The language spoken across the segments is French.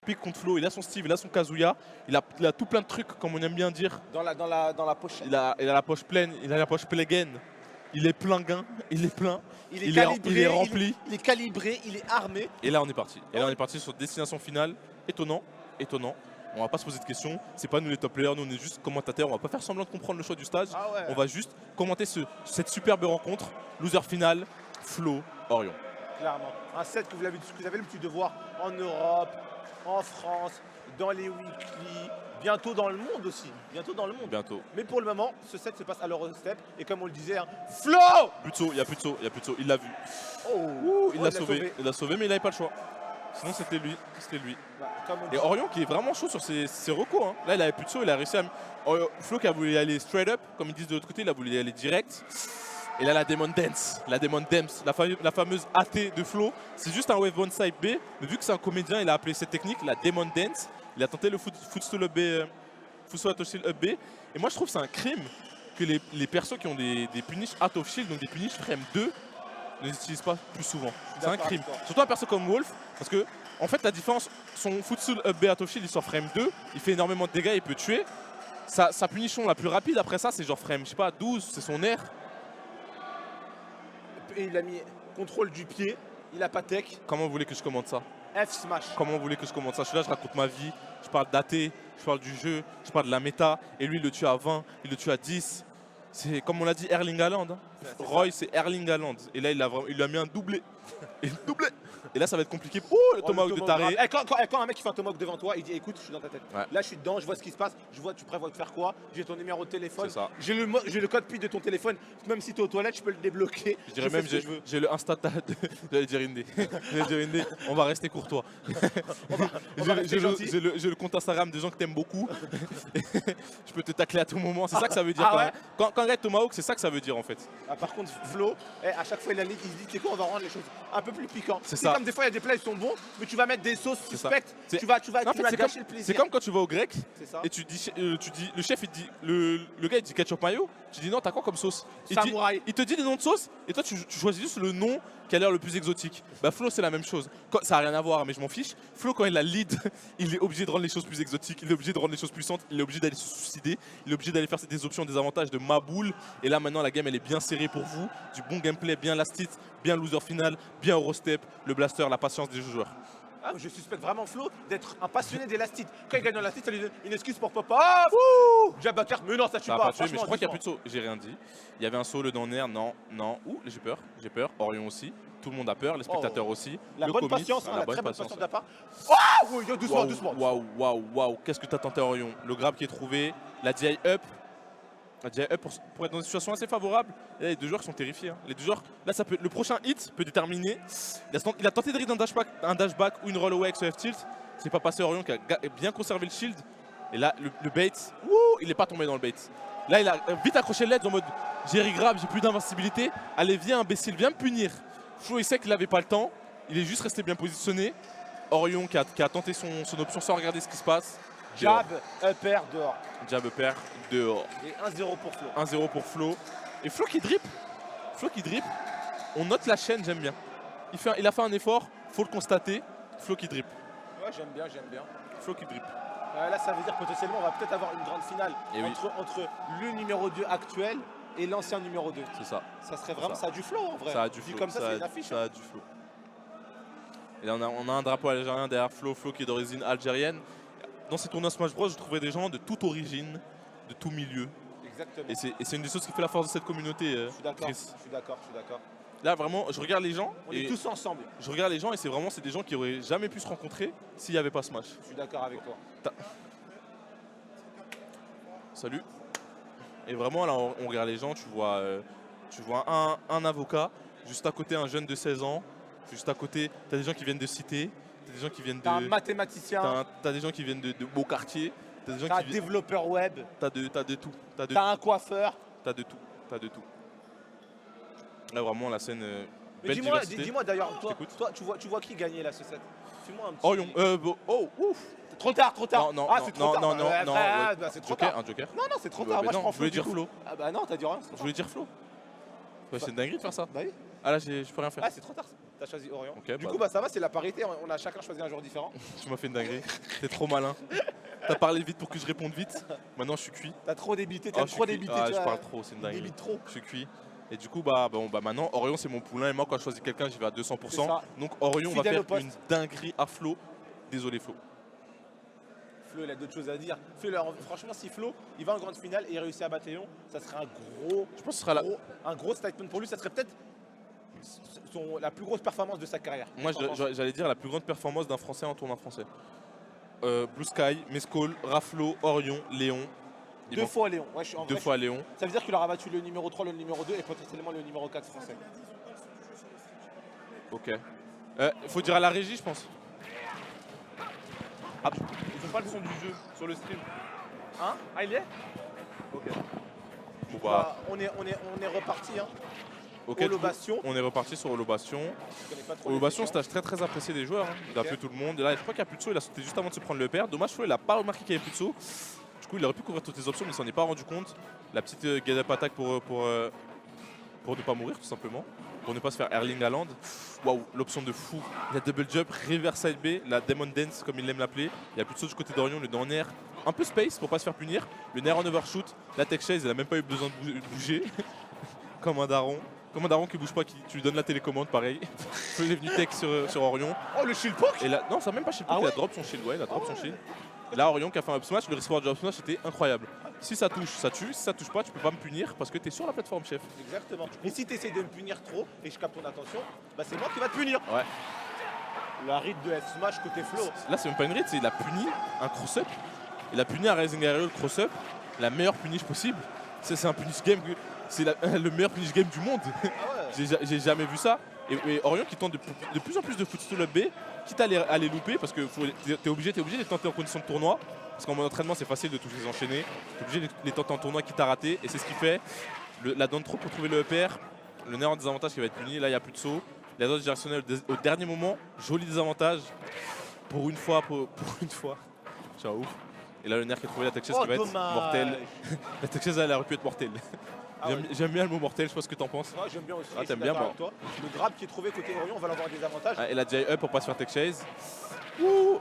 Pique contre Flo, il a son Steve, il a son Kazuya, il a tout plein de trucs comme on aime bien dire. Dans la pochette. Il a la poche pleine, il a la poche pleine. Il est plein gain, il est plein, il est calibré, il est rempli. Il est calibré, il est armé. Et là on est parti. Et là on est parti sur destination finale. Étonnant, étonnant. On va pas se poser de questions. C'est pas nous les top players, nous on est juste commentateurs. On va pas faire semblant de comprendre le choix du stage. Ah ouais. On va juste commenter cette superbe rencontre. Loser finale, Flo, Orion. Clairement. Un set que vous avez l'habitude de voir en Europe, en France, dans les weekly, bientôt dans le monde aussi. Bientôt dans le monde. Bientôt. Mais pour le moment, ce set se passe à l'Eurostep. Et comme on le disait, hein, Flo Plus de saut, il y a plus de saut, il y a plus de saut. Il l'a vu. Il l'a sauvé. Il l'a sauvé, mais il n'avait pas le choix. Sinon c'était lui. C'était lui. Bah, et Orion qui est vraiment chaud sur ses recos. Hein. Là il avait plus de saut, il a réussi à. Flo qui a voulu aller straight up, comme ils disent de l'autre côté, il a voulu aller direct. Et là la Demon Dance, la fameuse AT de Flo, c'est juste un wave one side B, mais vu que c'est un comédien, il a appelé cette technique la Demon Dance. Il a tenté le footstool up B, footstool out of shield up B. Et moi je trouve que c'est un crime que les persos qui ont des punish out of shield, donc des punish frame 2, ne les utilisent pas plus souvent. C'est un crime. Surtout un perso comme Wolf, parce que en fait la différence, son footstool up B out of shield il sort frame 2, il fait énormément de dégâts, il peut tuer. Sa punition la plus rapide après ça c'est genre frame, je sais pas, 12, c'est son air. Et il a mis contrôle du pied, il a pas tech. Comment vous voulez que je commente ça? F smash. Comment vous voulez que je commente ça? Je suis là, je raconte ma vie, je parle d'AT, je parle du jeu, je parle de la méta, et lui il le tue à 20, il le tue à 10. C'est comme on l'a dit Erling Haaland. Hein. Roy c'est Erling Haaland. Et là il lui a mis un doublé. Doublé. Et là ça va être compliqué. Oh le tomahawk de taré. Quand un mec qui fait un tomahawk devant toi, il dit écoute je suis dans ta tête. Ouais. Là je suis dedans, je vois ce qui se passe, je vois tu prévois de faire quoi, j'ai ton numéro de téléphone, j'ai le code PIN de ton téléphone, même si tu es aux toilettes je peux le débloquer. Je dirais même j'ai le Insta j'allais dire Indé. On va rester courtois. J'ai le compte Instagram des gens que t'aimes beaucoup. Je peux te tacler à tout moment, c'est ça que ça veut dire. Quand on regarde Tomahawk, c'est ça que ça veut dire en fait. Ah, par contre, Flo, à chaque fois il se dit c'est quoi, on va rendre les choses un peu plus piquantes. C'est ça. Comme des fois il y a des plats qui sont bons, mais tu vas mettre des sauces suspectes, tu vas gâcher le plaisir. C'est comme quand tu vas au grec et tu dis, le chef il te dit, le gars il dit ketchup mayo, tu dis non t'as quoi comme sauce? Il te dit les noms de sauces et toi tu choisis juste le nom qui a l'air le plus exotique. Bah Flo c'est la même chose. Ça n'a rien à voir mais je m'en fiche. Flo quand il a lead, il est obligé de rendre les choses plus exotiques, il est obligé de rendre les choses puissantes, il est obligé d'aller se suicider, il est obligé d'aller faire des options, des avantages de Maboule. Et là maintenant la game elle est bien serrée pour vous, du bon gameplay, bien last hit, bien loser final, bien Eurostep, le blaster, la patience des joueurs. Ah, je suspecte vraiment Flo d'être un passionné d'élastique. Quand il gagne l'élastique, ça lui donne une excuse pour pop-off. Jabba mais non, ça tue pas. Mais je crois qu'il n'y a plus de saut. J'ai rien dit. Il y avait un saut, le dans l'air, non. Ouh, j'ai peur. Orion aussi. Tout le monde a peur, les spectateurs aussi. La bonne patience, la très bonne patience de la part. Oh, doucement. Waouh. Qu'est-ce que t'as tenté, Orion? Le grab qui est trouvé, la DI up. La DI up pour être dans une situation assez favorable. Et là, les deux joueurs sont terrifiés. Hein. Les deux joueurs, là, le prochain hit peut déterminer. Il a tenté de read un dashback ou une roll-away avec ce F-tilt. C'est pas passé. Orion qui a bien conservé le shield. Et là, le bait, il n'est pas tombé dans le bait. Là, il a vite accroché le ledge en mode j'ai grab, j'ai plus d'invincibilité. Allez, viens, imbécile, viens me punir. Flo, il sait qu'il n'avait pas le temps. Il est juste resté bien positionné. Orion qui a tenté son option sans regarder ce qui se passe. Jab, upper, dehors. Jab, upper, dehors. Et 1-0 pour Flo. 1-0 pour Flo. Et Flo qui drip. On note la chaîne, j'aime bien. Il a fait un effort, faut le constater. Flo qui drip. Ouais, j'aime bien. Flo qui drip. Là, ça veut dire potentiellement on va peut-être avoir une grande finale entre le numéro 2 actuel et l'ancien numéro 2. C'est ça. Ça serait vraiment, ça a du flow en vrai. Ça a du flow. Comme ça, c'est une affiche. Ça a du flow. Et là, on a un drapeau algérien derrière Flo qui est d'origine algérienne. Dans ces tournois Smash Bros, je trouverais des gens de toute origine, de tout milieu. Exactement. Et c'est une des choses qui fait la force de cette communauté. Je suis d'accord. Là, vraiment, je regarde les gens. On est tous ensemble. Je regarde les gens et c'est des gens qui auraient jamais pu se rencontrer s'il n'y avait pas Smash. Je suis d'accord avec toi. Salut. Et vraiment, là, on regarde les gens, tu vois un avocat, juste à côté un jeune de 16 ans, juste à côté, tu as des gens qui viennent de cité, tu as des gens qui viennent de... un mathématicien. Tu as des gens qui viennent de beaux quartiers. Tu as un développeur web. Tu as de tout. Tu as un coiffeur. Tu as de tout. Là, vraiment, la scène... Dis-moi d'ailleurs, toi tu vois qui gagner là ce set? Fais-moi un petit... Orion. Ouf. Trop tard. Non, c'est trop tard. C'est trop tard. Un joker. Non, c'est trop tard. Moi, je prends je voulais dire Flo. Ah bah non, t'as dit rien. Je voulais dire Flo. C'est une dinguerie de faire ça. Bah oui. Ah là, je peux rien faire. Ah, c'est trop tard. T'as choisi Orion. Okay, du coup, bah ça va, c'est la parité. On a chacun choisi un joueur différent. Tu m'as fait une dinguerie. T'es trop malin. T'as parlé vite pour que je réponde vite. Maintenant, je suis cuit. T'as trop débité, t'as trop débité. Je parle trop, c'est une dinguerie. Débite trop. Je suis cuit. Et du coup, maintenant, Orion, c'est mon poulain. Et moi, quand je choisis quelqu'un, j'y vais à 200%. Donc, Orion va faire une dinguerie à Flo. Désolé, Flo. Flo, il a d'autres choses à dire. Franchement, si Flo, il va en grande finale et il réussit à battre Léon, ça serait un gros statement pour lui. Ça serait peut-être la plus grosse performance de sa carrière. Moi, j'allais dire la plus grande performance d'un Français en tournoi français. Blue Sky, Mescol, Raflo, Orion, Léon. Deux fois Léon. Ouais, Deux fois Léon. Ça veut dire qu'il aura battu le numéro 3, le numéro 2 et potentiellement le numéro 4 français. Ok. Faut dire à la régie, je pense. Ah, ils ont pas le son du jeu sur le stream. Hein? Ah, il y est? Ok. Bon, on est reparti. Hein. Okay, Holobation. On est reparti sur Holobation. Holobation, stage très apprécié des joueurs. Hein. Il a appelé tout le monde. Et là, je crois qu'il n'y a plus de saut. Il a sauté juste avant de se prendre le pair. Dommage, Flo, il n'a pas remarqué qu'il n'y avait plus de saut. Du coup, il aurait pu couvrir toutes les options, mais il s'en est pas rendu compte. La petite get-up attack pour ne pas mourir, tout simplement. Pour ne pas se faire Erling Haaland. Waouh, l'option de fou. La double jump, reverse side B, la Demon Dance, comme il aime l'appeler. Il n'y a plus de saut du côté d'Orion, le down air. Un peu space pour pas se faire punir. Le nair en overshoot. La tech chase, il n'a même pas eu besoin de bouger. Comme un daron. Comme un daron qui bouge pas, tu lui donnes la télécommande, pareil. Il est venu tech sur Orion. Oh, le shield poke. Et là, non, ça n'a même pas shield poke, il a drop son shield. Ouais, il a drop son shield. Et là, Orion qui a fait un up smash, le restore du up smash était incroyable. Si ça touche, ça tue. Si ça touche pas, tu peux pas me punir parce que tu es sur la plateforme, chef. Exactement. Et si tu essaies de me punir trop et je capte ton attention, bah c'est moi qui va te punir. Ouais. La read de F smash côté Flo. Là, c'est même pas une read, c'est il a puni un cross-up. Il a puni un Rising Aerial cross-up, la meilleure punish possible. C'est un punish game, c'est le meilleur punish game du monde. Ah ouais. J'ai jamais vu ça. Et Orion qui tente de plus en plus de footstool up B, quitte à les louper parce que t'es obligé de les tenter en condition de tournoi. Parce qu'en mode entraînement, c'est facile de tous les enchaîner. T'es obligé de les tenter en tournoi quitte à rater. Et c'est ce qu'il fait. La down throw pour trouver le EPR. Le nerf en désavantage qui va être puni. Là, il n'y a plus de saut. La dodge directionnelle au dernier moment. Joli désavantage. Pour une fois. Ciao. Et là, le nerf qui a trouvé la tech chase qui va être mortel. La tech chase, elle aurait pu être mortelle. J'aime bien le mot mortel, je sais pas ce que t'en penses. Moi j'aime bien aussi. Ah, t'aimes bien, bon. Toi. Le grab qui est trouvé côté Orion, on va l'avoir des avantages. Et la J-up pour pas se faire tech chase. Ouh,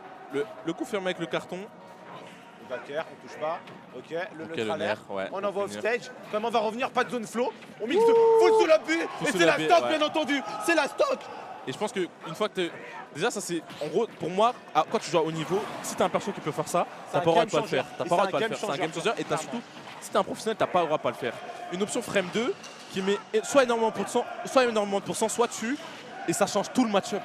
le coup fermé avec le carton. Le backer, on touche pas. Ok, le neutralaire. Ouais, on envoie off stage. Comme on va revenir, pas de zone flow. On mixe de full sous la B. Et c'est la stock, bien entendu. C'est la stock. Et je pense qu'une fois que déjà ça c'est en gros pour moi quand tu joues à haut niveau, si t'as un perso qui peut faire ça, t'as pas le droit de pas le faire. T'as pas le droit de pas le faire. C'est un game changer et t'as surtout si t'es un professionnel, t'as pas le droit de pas le faire. Une option frame 2 qui met soit énormément de pourcent, soit dessus et ça change tout le match-up.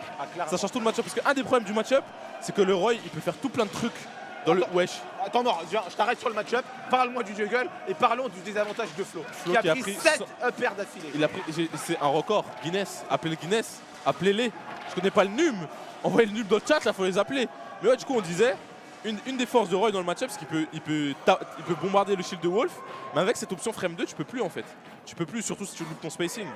Ça change tout le match-up parce qu'un des problèmes du match-up, c'est que le Roy il peut faire tout plein de trucs dans le wesh. Attends, non, je t'arrête sur le match-up. Parle-moi du juggle et parlons du désavantage de Flo. Qui a pris 7 uppers d'affilée. C'est un record. Guinness, appelez Guinness, appelez-les. Je connais pas le num. Envoyez le num dans le chat, là, faut les appeler. Mais ouais, du coup, on disait, une des forces de Roy dans le match-up, c'est qu'il peut bombarder le shield de Wolf. Mais avec cette option frame 2, tu peux plus en fait. Tu peux plus, surtout si tu loupes ton spacing.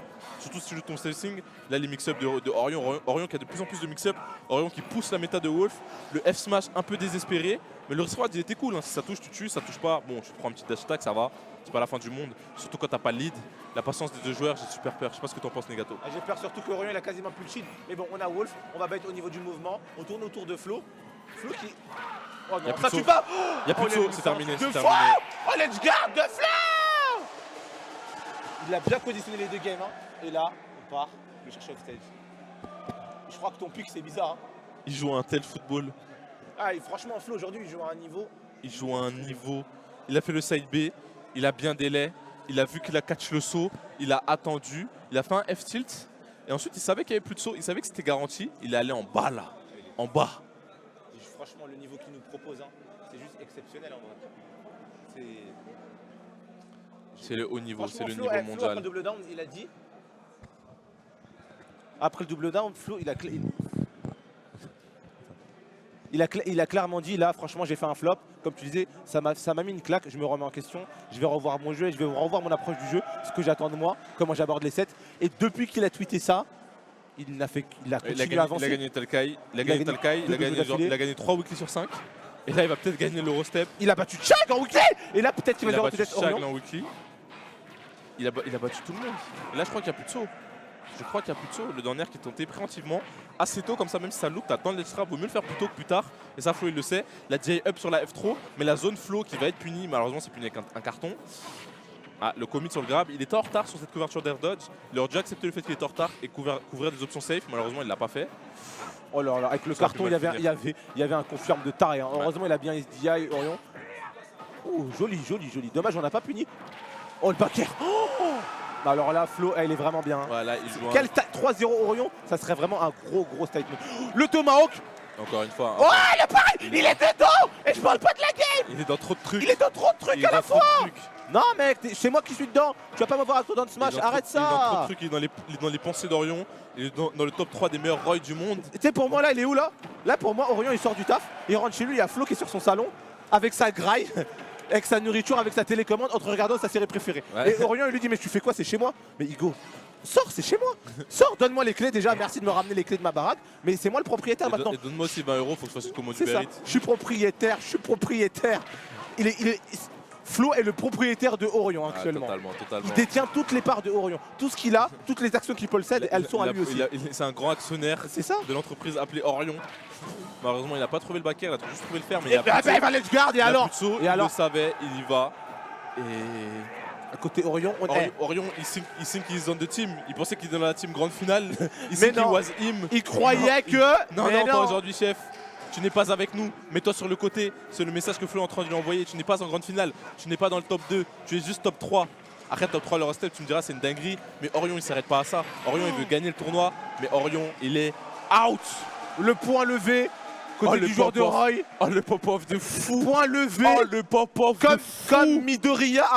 Là, les mix-up de Orion. Orion qui a de plus en plus de mix-up. Orion qui pousse la méta de Wolf. Le F-smash un peu désespéré. Mais le respawn, il était cool. Hein. Si ça touche, tu tues. Ça touche pas, bon, tu prends un petit dash attack, ça va. C'est pas la fin du monde. Surtout quand t'as pas le lead. La patience des deux joueurs, j'ai super peur. Je sais pas ce que t'en penses, Negato. J'ai peur surtout que Orion il a quasiment plus de shield. Mais bon, on a Wolf. On va bête au niveau du mouvement. On tourne autour de Flo. Flo qui. Oh non, ça tue pas. Il y a plus de saut, c'est terminé. Oh, let's go de Flo. Il a bien conditionné les deux games. Hein. Et là, on part le chercher off stage. Je crois que ton pick, c'est bizarre. Hein. Il joue un tel football. Ah, et franchement, Flo, aujourd'hui, il joue à un niveau. Il a fait le side B. Il a bien délai. Il a vu qu'il a catch le saut. Il a attendu. Il a fait un F-tilt. Et ensuite, il savait qu'il n'y avait plus de saut. Il savait que c'était garanti. Il est allé en bas, là. En bas. Franchement, le niveau qu'il nous propose, hein, c'est juste exceptionnel en vrai. C'est le haut niveau, c'est le Flo, niveau Flo, mondial. Après le double down, il a dit. Après le double down, Flo, il a clairement dit là, franchement, j'ai fait un flop. Comme tu disais, ça m'a mis une claque. Je me remets en question. Je vais revoir mon jeu et je vais revoir mon approche du jeu, ce que j'attends de moi, comment j'aborde les sets. Et depuis qu'il a tweeté ça, il a continué à avancer. Il a gagné Talkai, il a gagné 3 weekly sur 5. Et là, il va peut-être gagner l'Eurostep. Il a battu Chag en weekly. Et là, peut-être qu'il va battu Chag en weekly. Il a battu tout le monde. Et là, je crois qu'il n'y a plus de saut. Je crois qu'il y a Putso, le dernier qui est tenté préventivement assez tôt, comme ça, même si ça look, t'as dans l'extra, vaut mieux le faire plus tôt que plus tard. Et ça, Flo il le sait. La J up sur la F throw, mais la zone Flo qui va être punie, malheureusement c'est puni avec un carton. Ah, le commit sur le grab, il était en retard sur cette couverture d'air dodge. Il aurait déjà accepté le fait qu'il était en retard et couvrir des options safe, malheureusement il l'a pas fait. Oh là là, avec le Ça carton, peut il y mal avait un confirme de taré. Hein. Heureusement, il a bien SDI, Orion. Oh, joli, joli, joli. Dommage, on n'a pas puni. Oh, le backer. Oh, alors là, Flo, elle est vraiment bien. Hein. Voilà, il joue Quel 3-0 Orion, ça serait vraiment un gros statement. Le Tomahawk. encore une fois. Oh, le pari, il est dedans. Et je parle pas de la game. Il est dans trop de trucs. Il est dans trop de trucs Il est à la dans trop de fois. trucs. Non, mec, c'est moi qui suis dedans. Tu vas pas me voir à toi dans le Smash, arrête Il est dans trop de ça. trucs, il est dans les pensées d'Orion. Il est dans le top 3 des meilleurs Roy du monde. Tu sais, pour moi, là, il est où là? Là, pour moi, Orion, il sort du taf. Il rentre chez lui, il y a Flo qui est sur son salon avec sa graille. Avec sa nourriture, avec sa télécommande, en train de regarder sa série préférée. Ouais. Et Orion, il lui dit, mais tu fais quoi? C'est chez moi. Mais Igo, sors, c'est chez moi. Sors, donne-moi les clés déjà. Merci de me ramener les clés de ma baraque. Mais c'est moi le propriétaire maintenant. Et donne-moi aussi 20 €, faut que je fasse une commande C'est Uber ça. Eats. Je suis propriétaire, je suis propriétaire. Flo est le propriétaire de Orion Ah, actuellement. totalement. Il détient toutes les parts de Orion. Tout ce qu'il a, toutes les actions qu'il possède, elles sont à lui aussi. C'est un grand actionnaire C'est ça. de l'entreprise appelée Orion. Malheureusement, il n'a pas trouvé le backer, il a juste trouvé le faire. Mais Et bah, il va let's guard, et alors il le savait, il y va. Et à côté Orion, on est. Orion, il think he's on the team. Il pensait qu'il était dans la team grande finale. Il Mais think non. he was him. Il croyait que. Non, mais pas aujourd'hui, chef. Tu n'es pas avec nous. Mets-toi sur le côté. C'est le message que Flo est en train de lui envoyer. Tu n'es pas en grande finale. Tu n'es pas dans le top 2. Tu es juste top 3. Après top 3, le reste, tu me diras, c'est une dinguerie. Mais Orion, il s'arrête pas à ça. Orion, il veut gagner le tournoi. Mais Orion, il est out. Le point levé. Côté du joueur de Roy. Oh, le pop-off de fou. Point levé. Oh, le pop-off de fou. Comme Midoriya